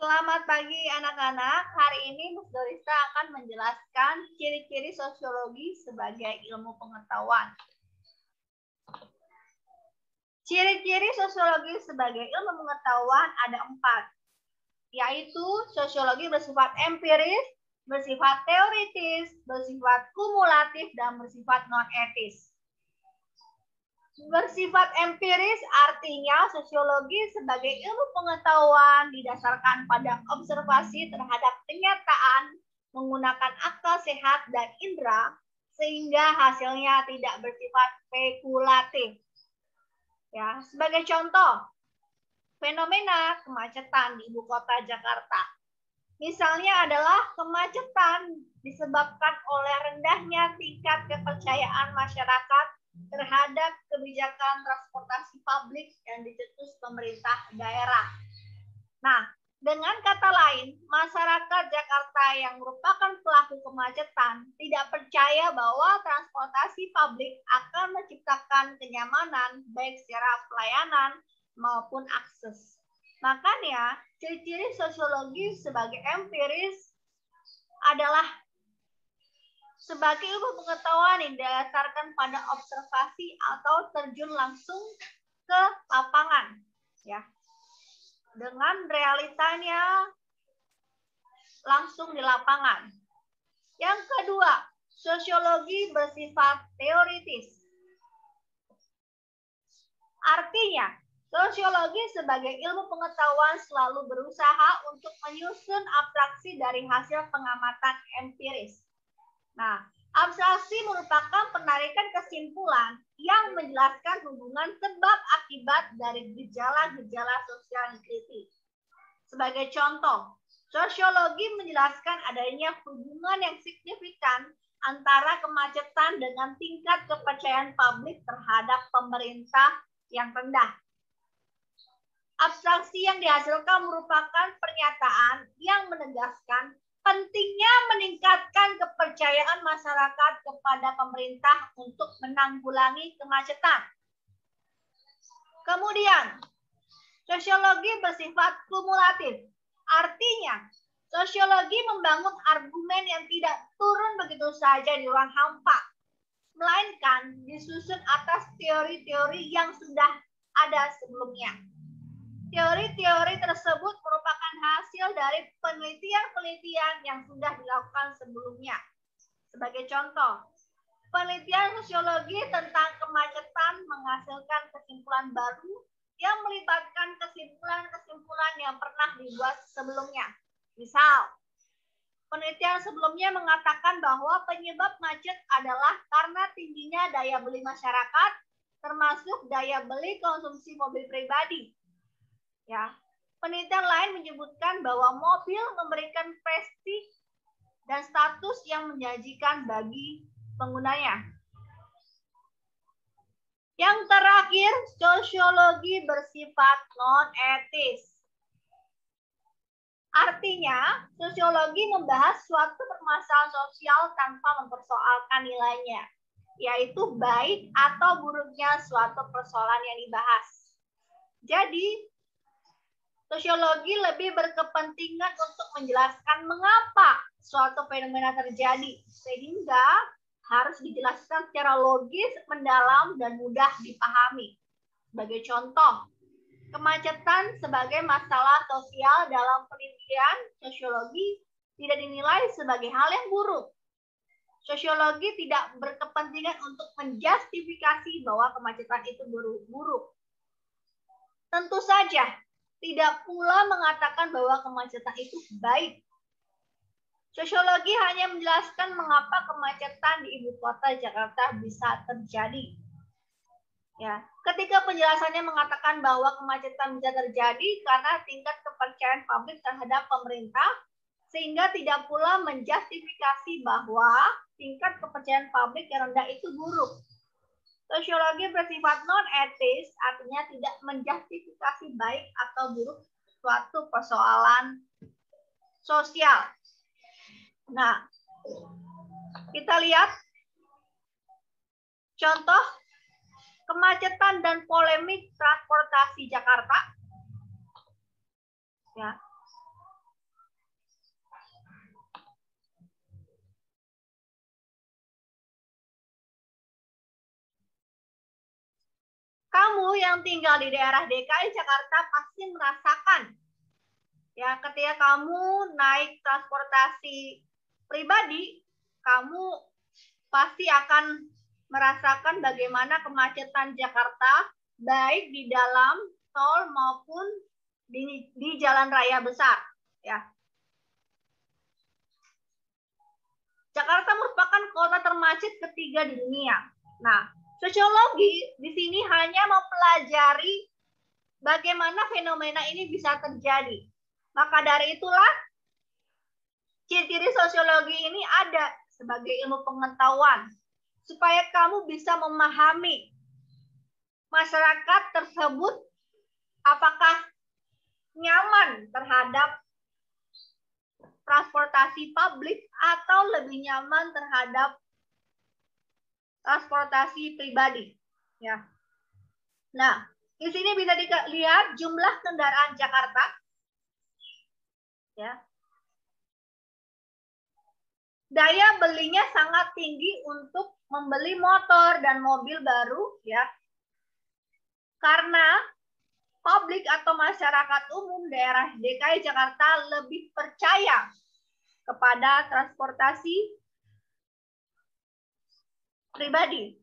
Selamat pagi anak-anak. Hari ini Ms. Dorista akan menjelaskan ciri-ciri sosiologi sebagai ilmu pengetahuan. Ciri-ciri sosiologi sebagai ilmu pengetahuan ada 4, yaitu sosiologi bersifat empiris, bersifat teoritis, bersifat kumulatif, dan bersifat non-etis. Bersifat empiris artinya sosiologi sebagai ilmu pengetahuan didasarkan pada observasi terhadap kenyataan menggunakan akal sehat dan indera sehingga hasilnya tidak bersifat spekulatif. Ya, sebagai contoh, fenomena kemacetan di ibu kota Jakarta. Misalnya adalah kemacetan disebabkan oleh rendahnya tingkat kepercayaan masyarakat terhadap kebijakan transportasi publik yang dicetus pemerintah daerah. Nah, dengan kata lain, masyarakat Jakarta yang merupakan pelaku kemacetan tidak percaya bahwa transportasi publik akan menciptakan kenyamanan baik secara pelayanan maupun akses. Makanya, ciri-ciri sosiologi sebagai empiris adalah sebagai ilmu pengetahuan yang didasarkan pada observasi atau terjun langsung ke lapangan, ya, dengan realitanya langsung di lapangan. Yang kedua, sosiologi bersifat teoritis. Artinya, sosiologi sebagai ilmu pengetahuan selalu berusaha untuk menyusun abstraksi dari hasil pengamatan empiris. Nah, abstraksi merupakan penarikan kesimpulan yang menjelaskan hubungan sebab akibat dari gejala-gejala sosial kritis. Sebagai contoh, sosiologi menjelaskan adanya hubungan yang signifikan antara kemacetan dengan tingkat kepercayaan publik terhadap pemerintah yang rendah. Abstraksi yang dihasilkan merupakan pernyataan yang menegaskan pentingnya meningkatkan kepercayaan masyarakat kepada pemerintah untuk menanggulangi kemacetan. Kemudian, sosiologi bersifat kumulatif. Artinya, sosiologi membangun argumen yang tidak turun begitu saja di ruang hampa, melainkan disusun atas teori-teori yang sudah ada sebelumnya. Teori-teori tersebut merupakan hasil dari penelitian-penelitian yang sudah dilakukan sebelumnya. Sebagai contoh, penelitian sosiologi tentang kemacetan menghasilkan kesimpulan baru yang melibatkan kesimpulan-kesimpulan yang pernah dibuat sebelumnya. Misal, penelitian sebelumnya mengatakan bahwa penyebab macet adalah karena tingginya daya beli masyarakat, termasuk daya beli konsumsi mobil pribadi. Ya, penelitian lain menyebutkan bahwa mobil memberikan prestis dan status yang menjanjikan bagi penggunanya. Yang terakhir, sosiologi bersifat non-etis. Artinya, sosiologi membahas suatu permasalahan sosial tanpa mempersoalkan nilainya, yaitu baik atau buruknya suatu persoalan yang dibahas. Jadi, sosiologi lebih berkepentingan untuk menjelaskan mengapa suatu fenomena terjadi, sehingga harus dijelaskan secara logis, mendalam, dan mudah dipahami. Sebagai contoh, kemacetan sebagai masalah sosial dalam penelitian sosiologi tidak dinilai sebagai hal yang buruk. Sosiologi tidak berkepentingan untuk menjustifikasi bahwa kemacetan itu buruk. Tentu saja, tidak pula mengatakan bahwa kemacetan itu baik. Sosiologi hanya menjelaskan mengapa kemacetan di ibu kota Jakarta bisa terjadi. Ya, ketika penjelasannya mengatakan bahwa kemacetan bisa terjadi karena tingkat kepercayaan publik terhadap pemerintah, sehingga tidak pula menjustifikasi bahwa tingkat kepercayaan publik yang rendah itu buruk. Sosiologi bersifat non-etis, artinya tidak menjustifikasi baik atau buruk suatu persoalan sosial. Nah, kita lihat contoh kemacetan dan polemik transportasi Jakarta. Ya. kamu yang tinggal di daerah DKI Jakarta pasti merasakan ya, ketika kamu naik transportasi pribadi, kamu pasti akan merasakan bagaimana kemacetan Jakarta baik di dalam tol maupun di jalan raya besar ya. Jakarta merupakan kota termacet ketiga di dunia. Nah, sosiologi di sini hanya mempelajari bagaimana fenomena ini bisa terjadi. Maka dari itulah ciri-ciri sosiologi ini ada sebagai ilmu pengetahuan supaya kamu bisa memahami masyarakat tersebut apakah nyaman terhadap transportasi publik atau lebih nyaman terhadap transportasi pribadi ya. Nah, di sini bisa dilihat jumlah kendaraan Jakarta ya. Daya belinya sangat tinggi untuk membeli motor dan mobil baru ya. Karena publik atau masyarakat umum daerah DKI Jakarta lebih percaya kepada transportasi pribadi